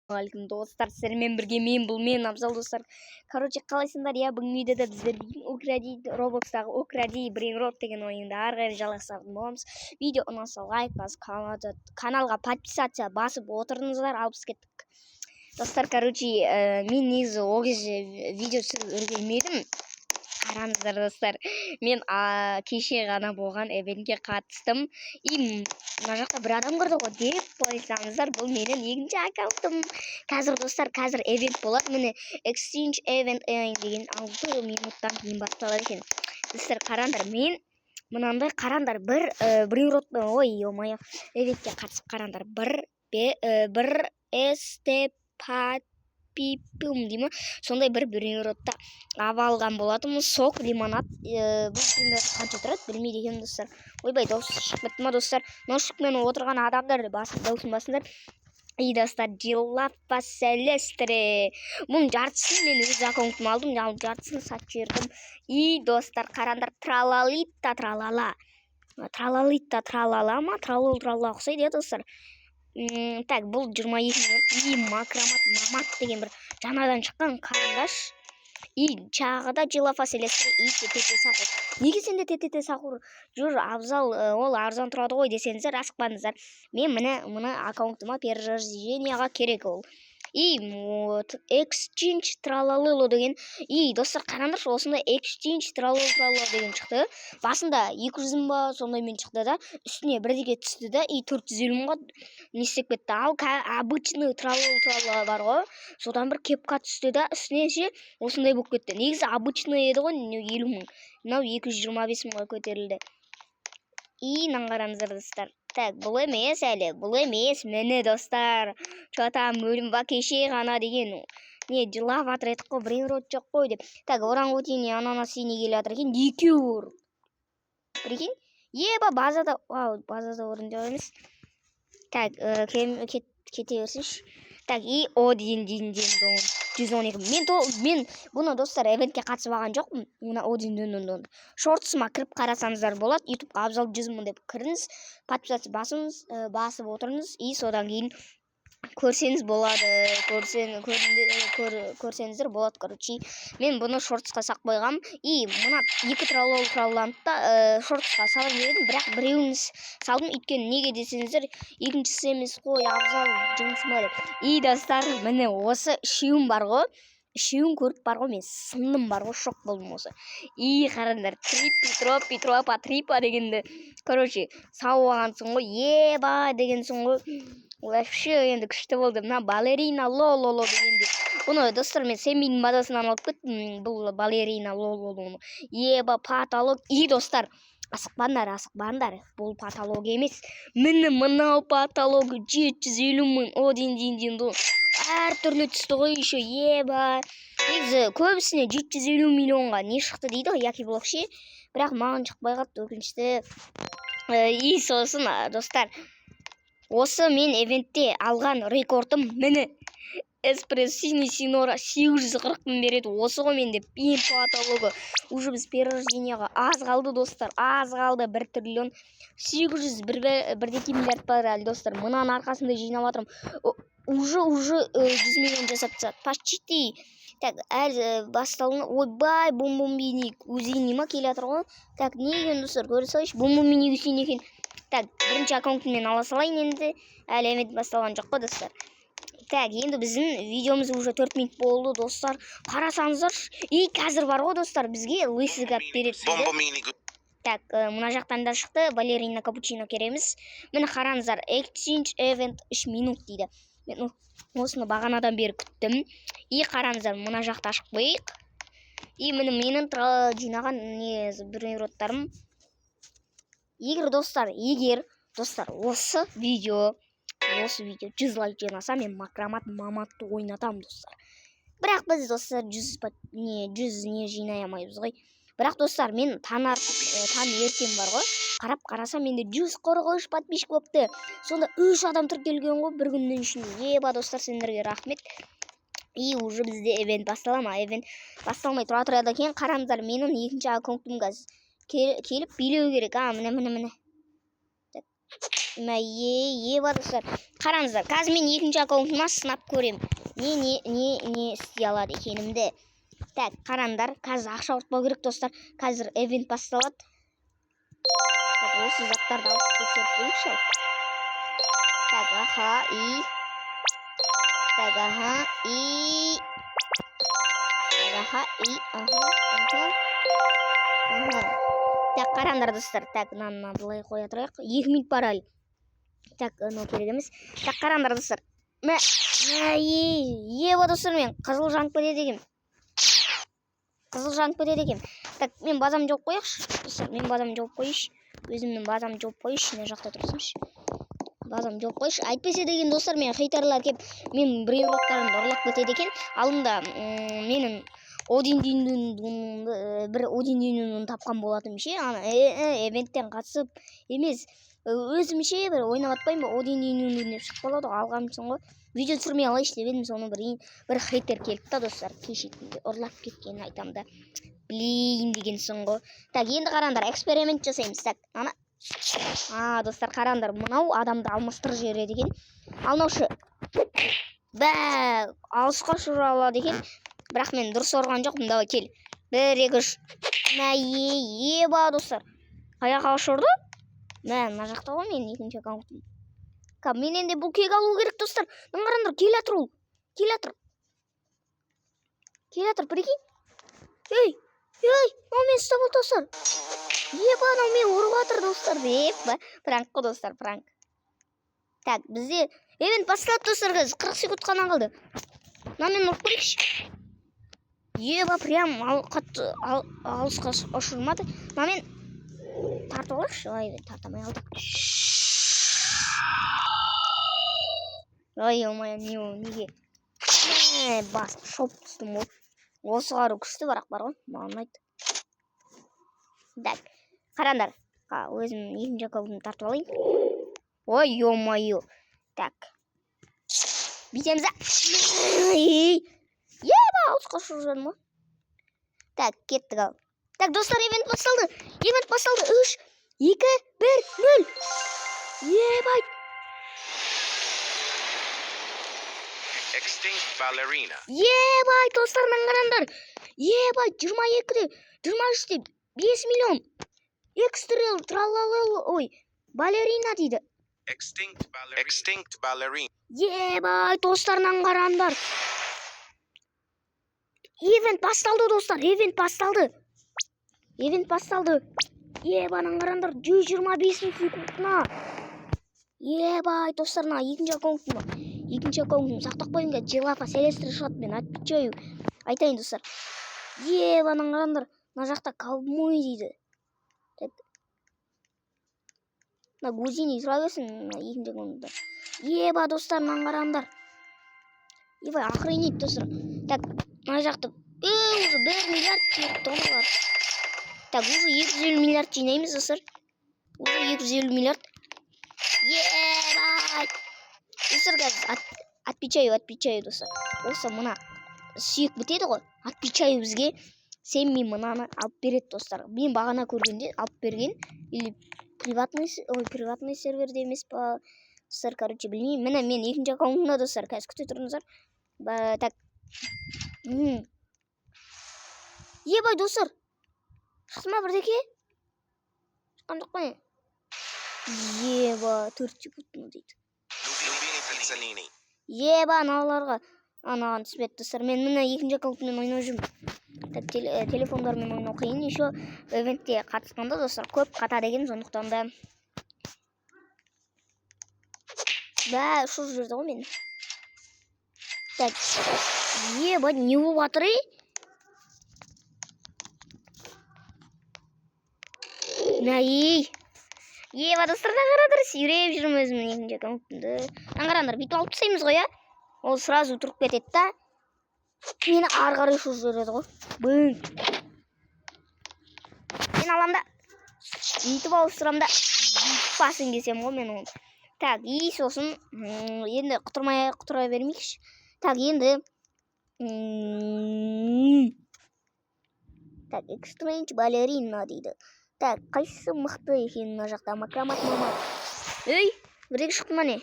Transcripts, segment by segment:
Алейкум достар, сіздермен бірге мен Абзал достар. Короче, қалайсыңдар? Я бүгін видеода біздер Роблокстағы Укради Брейнрод деген ойынды ары қарай жалғастыратын боламыз. Видео ұнаса лайк басып, каналға подписация басып отырыңыздар. Алып кеттік. Достар, короче, мен негізі ол кезде видео түсіріп үлгермедім. Қараңыздар достар, мен кеше ғана болған эвентке қатыстым. И мына жақта бір адам кірді ғой деп ойласаңыздар, бұл менің екінші аккаунтым. Қазір достар, қазір эвент болады. Міне Exchange Event деген 6 минуттан кейін басталады екен. Достар, қараңдар, мен мынандай қараңдар, бір эвентке қатысып қараңдар. Бір пипум деймін, сондай бір Брейнродта ава алған болатынмын. Сок, лимонад, бұл қанша тұрады білмейді екен достар. Ойбай, дауыс шығып кетті ма достар? Ноутбукпен отырған адамдар дауысын басыңдар. И достар, Дилафа Селестре. Бұның жартысын мен өз аккаунтыма алдым, жартысын сатып жібердім. И достар, қараңдар, тралалита тралала. Тралалита тралала ма? Тралала ұқсайды достар. Так, бұл 22 минут. И макрамат деген бір жаңадан шыққан қарындаш. И чағыда Дилафа Селестре и ТТ Сахур. Неге сенде ТТ Сахур жүр? Абзал, ол арзан тұрады ғой десеңіздер, асықпаңыздар. Мен мұны аккаунтыма перерожденияға керек ол. И Exchange тралалыло деген. И достар, қараңдаршы, осындай Exchange тралалыло деген шықты. Басында 200 ба сондаймен шықты да, үстіне бірдеге түсті да, и 450 мыңға не істеп кетті. Ал обычный тралалыло бар ғой, содан бір кепка түсті да, үстіне ше осындай болып кетті. Негізі обычный еді ғой, 50 мың. Мынау 225 мыңға көтерілді. И қараңыздар достар. Так, бұл емес әлі, міне достар. Чотам өлім ба кеше ғана деген. Не, Дилафа атыр қой, Брейнрод жоқ қой деп. Так, орангутини ананас сине келе атыр екен, 2 ор. Прикинь? Еба, базада орында емес. Так, кете берсінші. Так, и о дейін 112. Мен бұны достар эвентке қатысып алған жоқпын. Мына один шортысыма кіріп қарасаңыздар болады. Ютубқа Абзал 100 мың деп кіріңіз, подписаться басып отырыңыз, и содан кейін көрсеңіз болады, көрсеңіздер болады. Короче, мен бұны шортысқа сақ қойғам. И мына 2 тралланды шортысқа салып едім, бірақ біреуін салдым. Өйткені неге десеңіздер, екіншісі емес қой, Абзал жұмысыма деп. И достар, міне осы үшеуім бар ғой. Үшеуін көріп бар ғой, мен сындым бар ғой, шок болдым осы. И қараңдар, трипа дегенді. Короче, сау алғансың ғой, еба дегенсің ғой. Вообще енді күшті болды. Мына балерина лололо дегенде. Бұны достар, мен сенбейдің базасынан алып кеттім. Бұл балерина лололо. Еба потолок. И достар, асықпаңдар. Бұл потолок емес. Мынау потолок 750 мың. Один. Әр түрлі түсті ғой еще. Еба. Негізі көбісіне 750 миллионға не шықты дейді ғой, яки блок ше. Бірақ маған шықпай қалды, өкінішті. И сосын достар, осы мен эвентте алған рекордым міне Эспрессини Синора 840 мың береді. Осы ғой менде ең потологы. Уже біз перерожденияға аз қалды достар, 1 триллион 801 миллиард бар әлі достар. Мұнан арқасында жинап жатырмын. Уже 100 миллион жасап тастады. Почти. Так, әлі басталын. Ойбай, бомбомбиник өзейнима келе жатыр ғой. Так, не екен достар, көре салайыншы. Бомбомбиник өзейін екен. Так, бірінші аккаунтыммен ала салайын енді. Әлі эмет басталған жоқ қой достар. Так, енді біздің видеомыз уже 4 минут болды достар. Қарасаңыздар. И қазір бар ғой достар, бізге лысыға береді. Так, мұна жақтан да шықты. Балерина капучино кереміз. Мені қараңыздар, Exchange Event 3 минут дейді. Мен осыны бағанадан бері күттім. И қараңыздар, мұна жақта ашық қойық. И менің жинаған Брейнродтарым. Егер достар, осы видео 100 лайк жинаса, мен макраматты ойнатам достар. Бірақ біз достар 100 не жинай алмайбыз ғой. Бірақ достар, мен тан ертем бар ғой. Қарасам менде 143 подписчик болыпты. Сонда 3 адам тіркелген ғой бір күннің ішінде. Еба достар, сендерге рахмет. И уже бізде эвент бастала ма? Эвент басталмай тұрады екен. Қараңыздар, менің екінші аккаунтым келіп билеу керек. Міне. Еба достар. Қараңыздар, қазір мен екінші аккаунтыма сынап көрем. Не істей алады екенімді. Так, қараңдар, қазір ақша ұтпау керек достар. Қазір эвент басталады. Так, осы заттарды алып тексеріп қойыңызшы. Так, Так, қараңдар достар. Так, мынаны былай қоя тұрайық. 2 минут бар әлі. Так, анау керек емес. Так, қараңдар достар. Еба достар, мен қызыл жанып кетеді екем. Так, мен базам жауып қояқшы. Достар, мен базам жауып қойыш. Өзімнің базам жауып қойыш. Не жақта тұрсыншы. Базам жауып қойыш. Айтпесе деген достар, мен хейтерлар кеп, мен біреулықтарымды ұрлап кетеді екен. Алында менің Один дүйнөнүн тапқан болатым ше. Эвенттен қатысып емес. Өзімше бір ойнап атпайым ба, Один дүйнөнүн деп шығып болады. Алғамсың ғой. Видео түсірмей алайыншы деп едім, соны бір хейтер келіп та достар, кешекінде ұрлап кеткенін айтам да. Білейін дегенсің ғой. Так, енді қараңдар, эксперимент жасаймыз. Так, ана. Достар, қараңдар, мынау адамды алмастырып жібереді екен. Алнаушы. Алысқа ұшыра алады екен. Бірақ мен дұрыс ұрған жоқпын. Давай кел. 1 2 3. Еба достар. Қаяққа ұшырды? Мына жақта ғой мен екінші аккаунтым. Мен енді бұл кек алу керек достар. Қараңдар, келатыр ол. Келатыр, прикинь. Ей, мен ұстап ол достар. Еба, мен ұрып атыр достар. Пранк қой достар, пранк. Так, бізде эвент басталады достар, 40 секунд қана қалды. Мен ұрып көрейікші. Еба, прям алысқа ұшырмады. Мен тартып алайықшы. Тартамай алдық. Неге? Басып шоп түстім ғой. Осы қару күшті барақ бар ғой. Маған айтты. Так, қараңдар. Өзім екінші аккаунтымды тартып алайын. Ой. Так. Битеміз. Еба, алысқа ұшырып жүрдім ғой. Так, кеттік ал. Так, достар, эвент басталды. 3 2 1 0. Ебай. Extinct ballerina. Ебай, достар, қараңдар. Ебай, 22-де, 23-де 5 миллион. Экстрел, тралалал, балерина дейді. Extinct ballerina. Ебай, достар, қараңдар. Эвент басталды, достар, эвент басталды. Ебай, қараңдар, 125 секундына. Ебай, достар, екінші аккаунтым сақтап қойынға Желафа Селестр шот мен отпечаю. Айтайын, достар. Ебай, қараңдар, мына жақта ковбой дейді. Гузини тұра берсін, екінші аккаунтымда. Ебай, достар, қараңдар. Ебай, охренеть, достар. Так, мына жақта 1 миллиард тонна бар. Так, уже 250 миллиард жинаймыз, достар. Уже 250 миллиард. Ебай! Достар, отпечаю, достар. Осы мына сүйек бітеді ғой. Отпечаю бізге. Сен мен мынаны алып береді, достар. Мен бағана көргенде алып берген. Или приватный серверде емес па. Достар, короче, білмеймін. Міне мен екінші аккаунтымда, достар. Қазір күте тұрыңыздар. Так. Ебай, достар. Шықты ма бірдеке? Шыққан жоқ қой. Еба, 4 секундны дейді. Еба, аналарға. Анаған түспет, достар. Мен мына екінші аккаунтыммен ойнау жүрмін. Так, телефондармен ойнау қиын. Еще эвентте қатысқанда, достар, көп қатады екен, сондықтан да. Ұшып жүрді ғой мен. Так, еба, не болып атыр, Еба, достар, қараңдар, сүйреп жүрмін өзімнің екінші аккаунтымды. Қараңдар, бүйтіп алып тастаймыз ғой, Ол сразу тұрып кетеді да. Мені ары қарай ұшып жүреді ғой. Мен аламда. Бүйтіп ауыстырамда. Басын кесем ғой мен оны. Так, сосын енді құтыра бермейікші. Так, енді так, Strange балерина дейді. Так, қайсысы мықты екен мына жақта? Макромат мама. Ей, Бір-екі шықты ма не?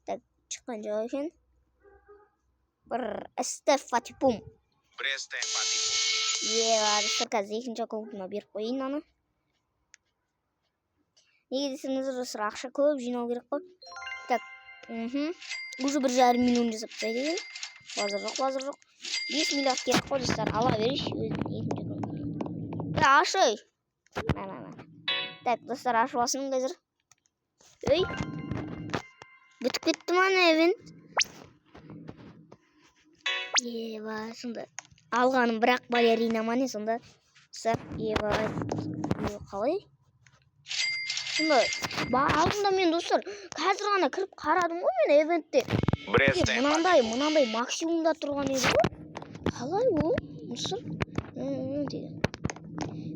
Так, шыққан жоқ екен. Бір Стефатипум. Breste Patipum. Достар, қазір екінші аккаунтыма беріп қойын аны. Неге десеңіздер, достар, ақша көп жинау керек қой. Так, уже 1,5 миллион жасап тастайды екен. Базар жоқ. 5 миллиард керек қой, достар, ала берейінші өзін. Ашай. Так, достар, ашып алсын қазір. Өй. Бітіп кетті ма невен? Сонда. Алғаным бірақ балерина ма не сонда? Қалай? Сонда, алдында мен достар, қазір ғана кіріп қарадым ғой мен эвентте. Breste Мынандай максимумда тұрған еді ғой. Қалай ол? Мысыр?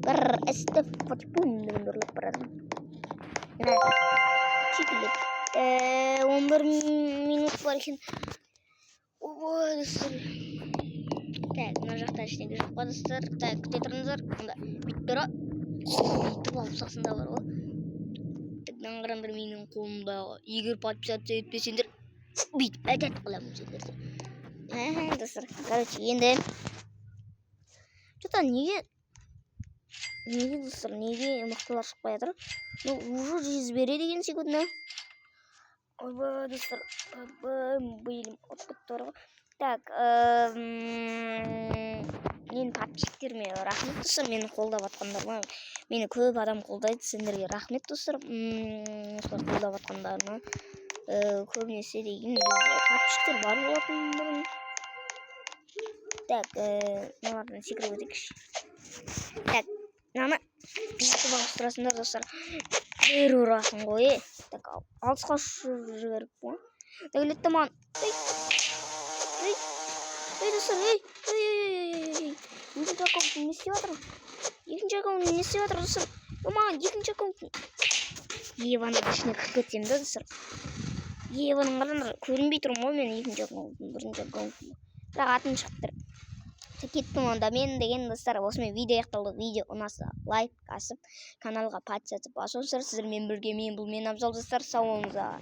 Бір Стефатипум деген үрлеп барадым. Шекілік. 11 минут бар екен. Ой, достар. Так, мына жақта ештеңе жоқ па, достар. Так, күте тұрыңыздар. Онда бүйтіп тұра. Бүйтіп алып сақсында бар ғой. Так, қараңдар менің қолымда. Егер подписаться етпесеңдер, бүйтіп әдет қыламын сендерді. Достар, короче, енді что-то неге достар, неге мықтылар шықпай жатыр? Ну, уже жүз береді екен секундына. Ойбай, достар, бейілім отпетті бар ғой. Так, менің подписчиктеріме рахмет, достар, мені қолдап атқандарына. Мені көп адам қолдайды, сендерге рахмет, достар. Осылар қолдап атқандарына. Көбінесе деген бізде подписчиктер бар болатын бұрын. Так, мыналардан секіріп өтейікші. Так, мынаны бүйтіп алып тұрасыңдар, достар. Бір ұрасың ғой, Так, алысқа жіберіп қой. Дәулетті маған. Достар, екінші аккаунтын не істеп жатыр? Достар? Маған екінші аккаунтын. Еваның ішіне кіріп кетсем де, достар. Еваның қараңдар, көрінбей тұрмын ғой мен екінші аккаунтын, бірінші аккаунтын. Бірақ атын шықтыр. Кеттім онда мен деген, достар, осымен видео аяқталды. Видео ұнаса лайк басып, каналға подписаться басыңыздар. Сіздермен бірге бұл мен Абзал, достар. Сау болыңыздар.